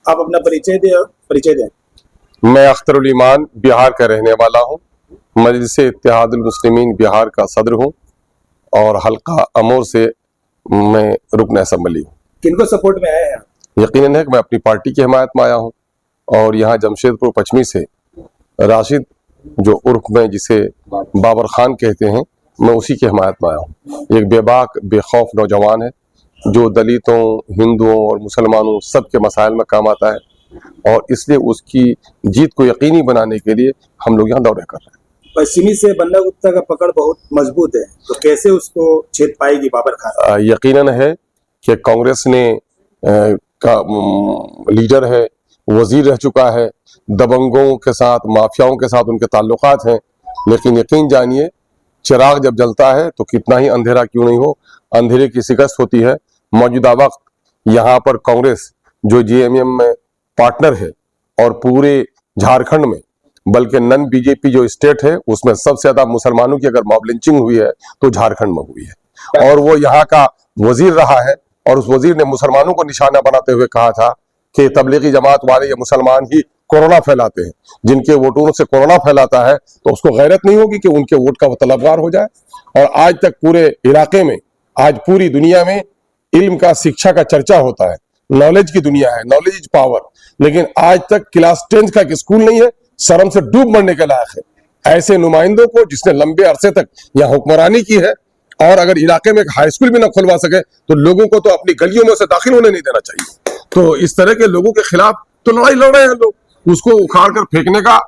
आप अपना परिचय दें। मैं अख्तरुल ईमान बिहार का रहने वाला हूँ। मजलिस इत्तेहादुल मुस्लिमीन बिहार का सदर हूँ और हल्का अमोर से मैं रुकन असम्बली हूँ। किनको सपोर्ट में आए हैं? यकीनन है कि मैं अपनी पार्टी की हिमायत में आया हूँ और यहाँ जमशेदपुर पश्चिमी से राशिद जो उर्फ में जिसे बाबर खान कहते हैं, मैं उसी की हिमायत में आया हूँ। एक बेबाक बेखौफ नौजवान है जो दलितों, हिंदुओं और मुसलमानों सबके मसाइल में काम आता है और इसलिए उसकी जीत को यकीनी बनाने के लिए हम लोग यहाँ दौरे कर रहे हैं। पश्चिमी से बन्ना गुप्ता का पकड़ बहुत मजबूत है, तो कैसे उसको छेद पाएगी बाबर खान? यकीनन है कि कांग्रेस ने का लीडर है, वजीर रह चुका है, दबंगों के साथ, माफियाओं के साथ उनके ताल्लुकात हैं, लेकिन यकीन जानिए चिराग जब जलता है तो कितना ही अंधेरा क्यों नहीं हो, अंधेरे की शिकस्त होती है। मौजूदा वक्त यहाँ पर कांग्रेस जो जेएमएम में पार्टनर है और पूरे झारखंड में, बल्कि नन बीजेपी जो स्टेट है उसमें सबसे ज्यादा मुसलमानों की अगर मॉब लिंचिंग हुई है तो झारखंड में हुई है और वो यहाँ का वजीर रहा है और उस वजीर ने मुसलमानों को निशाना बनाते हुए कहा था कि तबलीगी जमात वाले ये मुसलमान ही कोरोना फैलाते हैं, जिनके वोटों से कोरोना फैलाता है तो उसको गैरत नहीं होगी कि उनके वोट का वो तलबगार हो जाए। और आज तक पूरे इलाके में, आज पूरी दुनिया में इल्म का, शिक्षा का चर्चा होता है, नॉलेज की दुनिया है, नॉलेज इज पावर, लेकिन आज तक क्लास 10 का एक स्कूल नहीं है, शर्म से डूब मरने के लायक है। ऐसे नुमाइंदों को जिसने लंबे अरसे तक यहाँ हुक्मरानी की है और अगर इलाके में एक हाई स्कूल भी ना खुलवा सके तो लोगों को तो अपनी गलियों में से दाखिल होने नहीं देना चाहिए। तो इस तरह के लोगों के खिलाफ तो लड़ाई लड़ रहे हैं लोग, उसको उखाड़ कर फेंकने का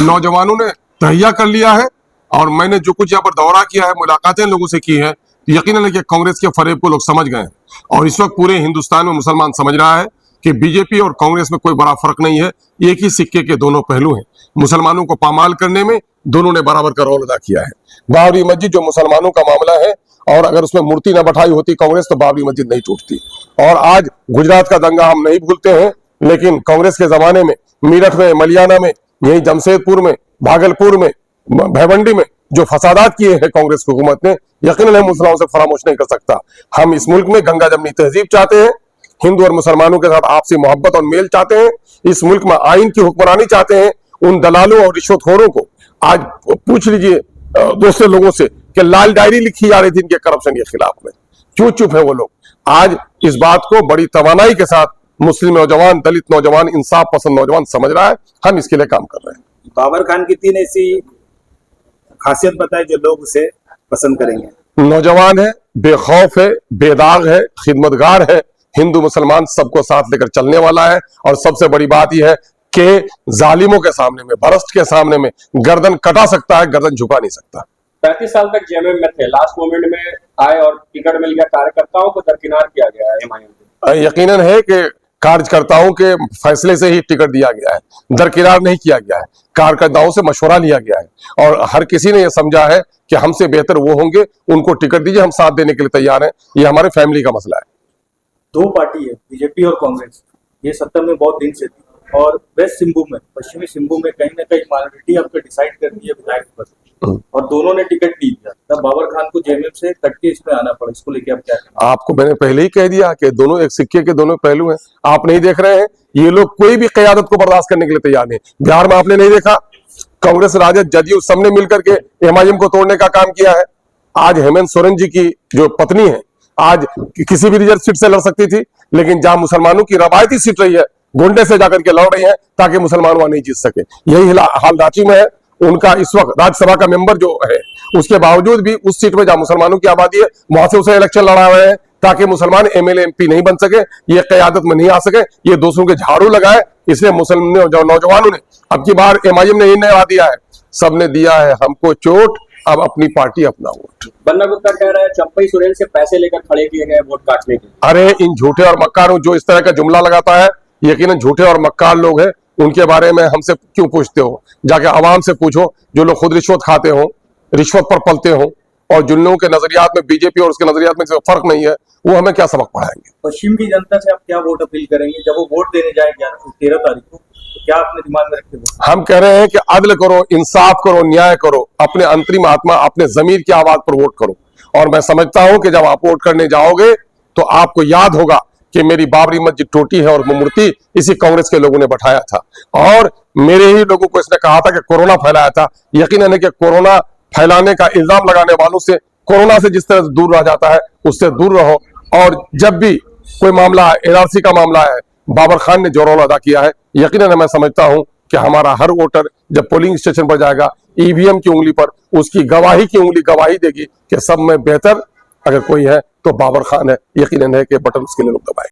नौजवानों ने तहिया कर लिया है। और मैंने जो कुछ यहाँ पर दौरा किया है, मुलाकातें लोगों से की है, यकीनन है कि कांग्रेस के फरेब को लोग समझ गए हैं और इस वक्त पूरे हिंदुस्तान में मुसलमान समझ रहा है कि बीजेपी और कांग्रेस में कोई बड़ा फर्क नहीं है, एक ही सिक्के के दोनों पहलू हैं। मुसलमानों को पामाल करने में दोनों ने बराबर का रोल अदा किया है। बाबरी मस्जिद जो मुसलमानों का मामला है और अगर उसमें मूर्ति न बैठाई होती कांग्रेस तो बाबरी मस्जिद नहीं टूटती। और आज गुजरात का दंगा हम नहीं भूलते हैं, लेकिन कांग्रेस के जमाने में मीरठ में, मलियाना में, यही जमशेदपुर में, भागलपुर में, भिवंडी में जो फसादात किए हैं कांग्रेस की हुकूमत ने, यकीनन हम मुसलमानों से फरामोश नहीं कर सकता। हम इस मुल्क में गंगा जमनी तहजीब चाहते हैं, हिंदू और मुसलमानों के साथ आपसी मोहब्बत और मेल चाहते हैं, इस मुल्क में आइन की हुक्मरानी चाहते हैं। उन दलालों और रिश्वतखोरों को आज पूछ लीजिए दूसरे लोगों से कि लाल डायरी लिखी जा रही थी इनके करप्शन के खिलाफ में, क्यों चुप है वो लोग? आज इस बात को बड़ी तवानाई के साथ मुस्लिम नौजवान, दलित नौजवान, इंसाफ पसंद नौजवान समझ रहा है। हम इसके लिए काम कर रहे हैं। बाबर खान की 3 ऐसी खासियत बताए जो लोग उसे पसंद करेंगे। नौजवान है, बेखौफ है, बेदाग है, खिदमतगार है, हिंदू मुसलमान सबको साथ लेकर चलने वाला है और सबसे बड़ी बात यह है कि जालिमों के सामने में, भ्रष्ट के सामने में गर्दन कटा सकता है, गर्दन झुका नहीं सकता। 35 साल तक जेएमएम में थे, लास्ट मोमेंट में आए और टिकट मिल गया, कार्यकर्ताओं को दरकिनार किया गया है एमआईएम। यकीनन है कि कार्यकर्ताओं के फैसले से ही टिकट दिया गया है, दरकिनार नहीं किया गया है, कार्यकर्ताओं से मशवरा लिया गया है और हर किसी ने यह समझा है कि हमसे बेहतर वो होंगे, उनको टिकट दीजिए, हम साथ देने के लिए तैयार हैं। ये हमारे फैमिली का मसला है। 2 पार्टी है, बीजेपी और कांग्रेस, ये सत्ता में बहुत दिन से थी और वेस्ट सिंहभूम में, पश्चिमी सिंहभूम में कहीं ना कहीं माइनॉरिटी आपको डिसाइड कर दी है विधायक पर और दोनों ने टिकट नहीं दिया, तब बाबर खान को जेएमएम से कट के इसमें आना पड़ा। इसको लेके आप क्या कहें? आपको मैंने पहले ही कह दिया कि दोनों एक सिक्के के दोनों पहलू हैं। आप नहीं देख रहे हैं, ये लोग कोई भी क़यादत को बर्दाश्त करने के लिए तैयार नहीं। बिहार में आपने नहीं देखा, कांग्रेस, राजद, जदयू सबने मिलकर के एमआईएम को तोड़ने का काम किया है। आज हेमंत सोरेन जी की जो पत्नी है, आज किसी भी रिजर्व सीट से लड़ सकती थी, लेकिन जहां मुसलमानों की रवायती सीट रही है, गोंडे से जाकर के लड़ रही है ताकि मुसलमान वहां नहीं जीत सके। यही हाल रांची में है। उनका इस वक्त राज्यसभा का मेंबर जो है, उसके बावजूद भी उस सीट में जहां मुसलमानों की आबादी है वहां से उसे इलेक्शन लड़ा रहे हैं ताकि मुसलमान एमएलए एमपी नहीं बन सके, ये क़यादत में नहीं आ सके, ये दूसरों के झाड़ू लगाए। इसलिए मुसलमान नौजवानों ने अब की बार एमआईएम ने निर्णय दिया है, सबने दिया है हमको चोट, अब अपनी पार्टी, अपना वोट। बन्ना गुप्ता कह रहा है चंपई सोरेन से पैसे लेकर खड़े किए गए वोट काटने के। अरे इन झूठे और मक्कारों जो इस तरह का जुमला लगाता है, यकीनन झूठे और मक्कार लोग हैं। उनके बारे में हमसे क्यों पूछते हो? जाके आवाम से पूछो, जो लोग खुद रिश्वत खाते हो, रिश्वत पर पलते हो और जिन लोगों के नजरियात में बीजेपी और उसके नजरियात में फर्क नहीं है, वो हमें क्या सबक पढ़ाएंगे? पश्चिम की जनता से आप क्या वोट अपील करेंगे जब वो वोट देने जाए 13 तारीख को? तो क्या अपने दिमाग में रखते हो? हम कह रहे हैं कि अदल करो, इंसाफ करो, न्याय करो, अपने अंतरिम आत्मा, अपने जमीर की आवाज पर वोट करो। और मैं समझता हूं कि जब आप वोट करने जाओगे तो आपको याद होगा कि मेरी बाबरी मस्जिद टूटी है और वो मूर्ति इसी कांग्रेस के लोगों ने बैठाया था, और मेरे ही लोगों को इसने कहा था कि कोरोना फैलाया था। यकीनन है कि कोरोना फैलाने का इल्जाम लगाने वालों से कोरोना से जिस तरह से दूर रहा जाता है उससे दूर रहो। और जब भी कोई मामला एनआरसी का मामला है, बाबर खान ने जो रोल अदा किया है, यकीनन मैं समझता हूं कि हमारा हर वोटर जब पोलिंग स्टेशन पर जाएगा ईवीएम की उंगली पर उसकी गवाही की उंगली गवाही देगी कि सब में बेहतर अगर कोई है तो बाबर खान है। यकीनन है कि बटन उसके लिए लोग दबाए।